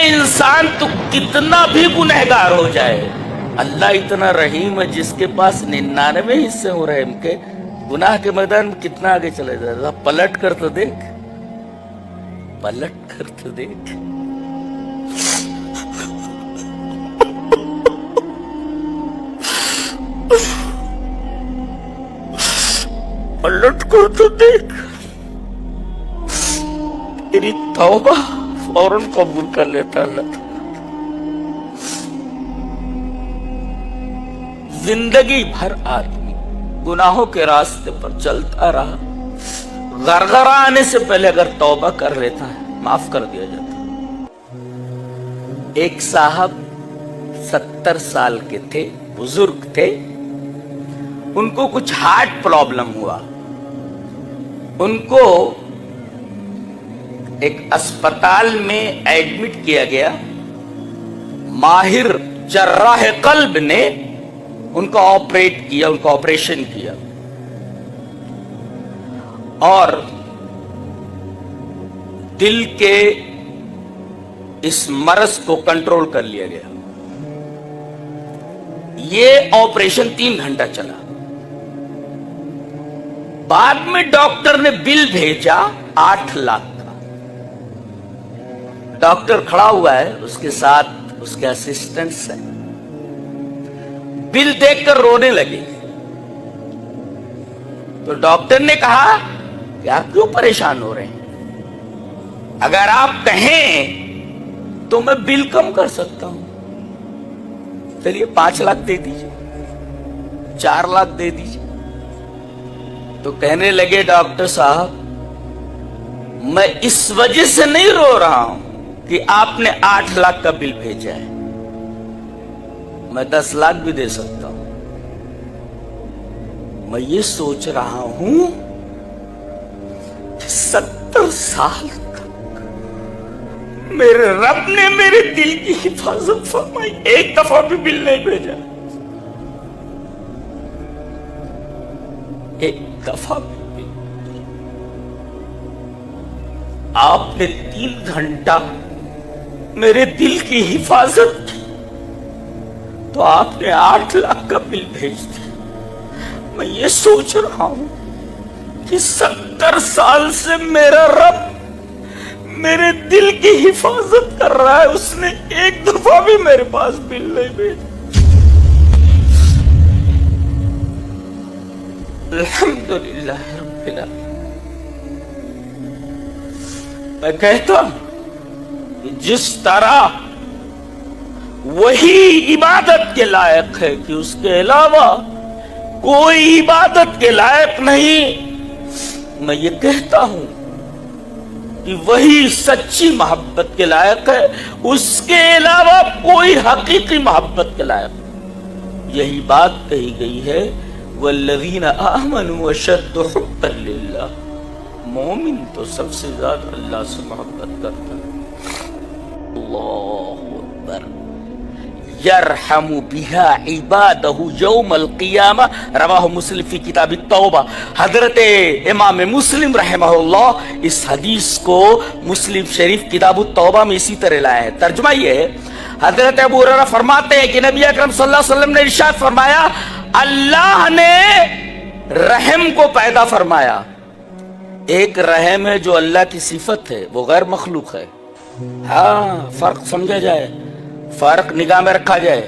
انسان تو کتنا بھی گنہگار ہو جائے، اللہ اتنا رحیم ہے جس کے پاس 99 حصے ہو رحم کے، گناہ کے میدان میں کتنا آگے چلے جائے گا۔ پلٹ کر تو دیکھ، پلٹ کر تو دیکھ، پلٹ کر تو دیکھ، تیری توبہ فوراً قبول کر لیتا اللہ تعالیٰ۔ زندگی بھر آدمی گناہوں کے راستے پر چلتا رہا، غرغرہ آنے سے پہلے اگر توبہ کر لیتا ہے معاف کر دیا جاتا ہے۔ ایک صاحب 70 سال کے تھے، بزرگ تھے، ان کو کچھ ہارٹ پرابلم ہوا، ان کو ایک اسپتال میں ایڈمٹ کیا گیا۔ ماہر جراح قلب نے ان کو آپریٹ کیا، ان کو آپریشن کیا اور دل کے اس مرض کو کنٹرول کر لیا گیا۔ یہ آپریشن 3 گھنٹہ چلا۔ بعد میں ڈاکٹر نے بل بھیجا 8 لاکھ کا۔ ڈاکٹر کھڑا ہوا ہے، اس کے ساتھ اس کے اسسٹنٹس ہیں، بل دیکھ کر رونے لگے۔ تو ڈاکٹر نے کہا کہ آپ کیوں پریشان ہو رہے ہیں؟ اگر آپ کہیں تو میں بل کم کر سکتا ہوں، چلیے 5 لاکھ دے دیجیے، 4 لاکھ دے دیجیے۔ تو کہنے لگے ڈاکٹر صاحب میں اس وجہ سے نہیں رو رہا ہوں کہ آپ نے 8 لاکھ کا بل بھیجا ہے، میں 10 لاکھ بھی دے سکتا ہوں۔ میں یہ سوچ رہا ہوں کہ 70 سال تک میرے رب نے میرے دل کی حفاظت فرمائی، ایک دفعہ بھی بل نہیں بھیجا، ایک دفعہ بھی۔ آپ نے 3 گھنٹہ میرے دل کی حفاظت کی تو آپ نے 8 لاکھ کا بل بھیج دیا۔ میں یہ سوچ رہا ہوں کہ 70 سال سے میرا رب میرے دل کی حفاظت کر رہا ہے، اس نے ایک دفعہ بھی میرے پاس بل نہیں بھیجا۔ الحمدللہ رب العالمین۔ میں کہتا ہوں کہ جس طرح وہی عبادت کے لائق ہے کہ اس کے علاوہ کوئی عبادت کے لائق نہیں، میں یہ کہتا ہوں کہ وہی سچی محبت کے لائق ہے، اس کے علاوہ کوئی حقیقی محبت کے لائق نہیں۔ یہی بات کہی گئی ہے وَالَّذِينَ آمَنُوا أَشَدُّ حُبًّا لِلَّهِ، مومن تو سب سے زیادہ اللہ سے محبت کرتا ہے۔ اللہ اکبر۔ یرحم بها عبادہ یوم القیامہ، رواہ مسلم فی کتاب التوبہ۔ حضرت امام مسلم رحمہ اللہ اس حدیث کو مسلم شریف کتاب التوبہ میں اسی طرح لائے ہیں۔ ترجمہ یہ ہے، حضرت ابو ہریرہ فرماتے ہیں کہ نبی اکرم صلی اللہ علیہ وسلم نے ارشاد فرمایا، اللہ نے رحم کو پیدا فرمایا۔ ایک رحم ہے جو اللہ کی صفت ہے، وہ غیر مخلوق ہے۔ ہاں، فرق سمجھا جائے، فرق نگاہ میں رکھا جائے۔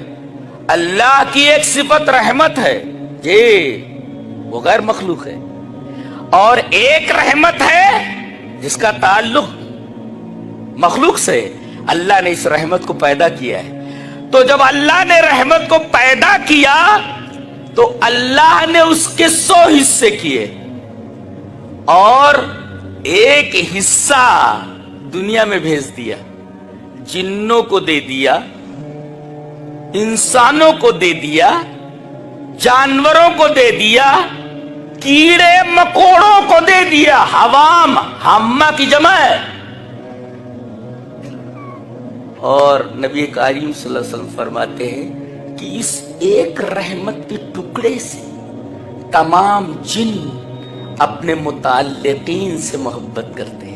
اللہ کی ایک صفت رحمت ہے جی، وہ غیر مخلوق ہے، اور ایک رحمت ہے جس کا تعلق مخلوق سے۔ اللہ نے اس رحمت کو پیدا کیا ہے، تو جب اللہ نے رحمت کو پیدا کیا تو اللہ نے اس کے 100 حصے کیے، اور ایک حصہ دنیا میں بھیج دیا، جنوں کو دے دیا، انسانوں کو دے دیا، جانوروں کو دے دیا، کیڑے مکوڑوں کو دے دیا۔ حوام، حمہ کی جمع ہے۔ اور نبی کریم صلی اللہ علیہ وسلم فرماتے ہیں کہ اس ایک رحمت کے ٹکڑے سے تمام جن اپنے متعلقین سے محبت کرتے ہیں۔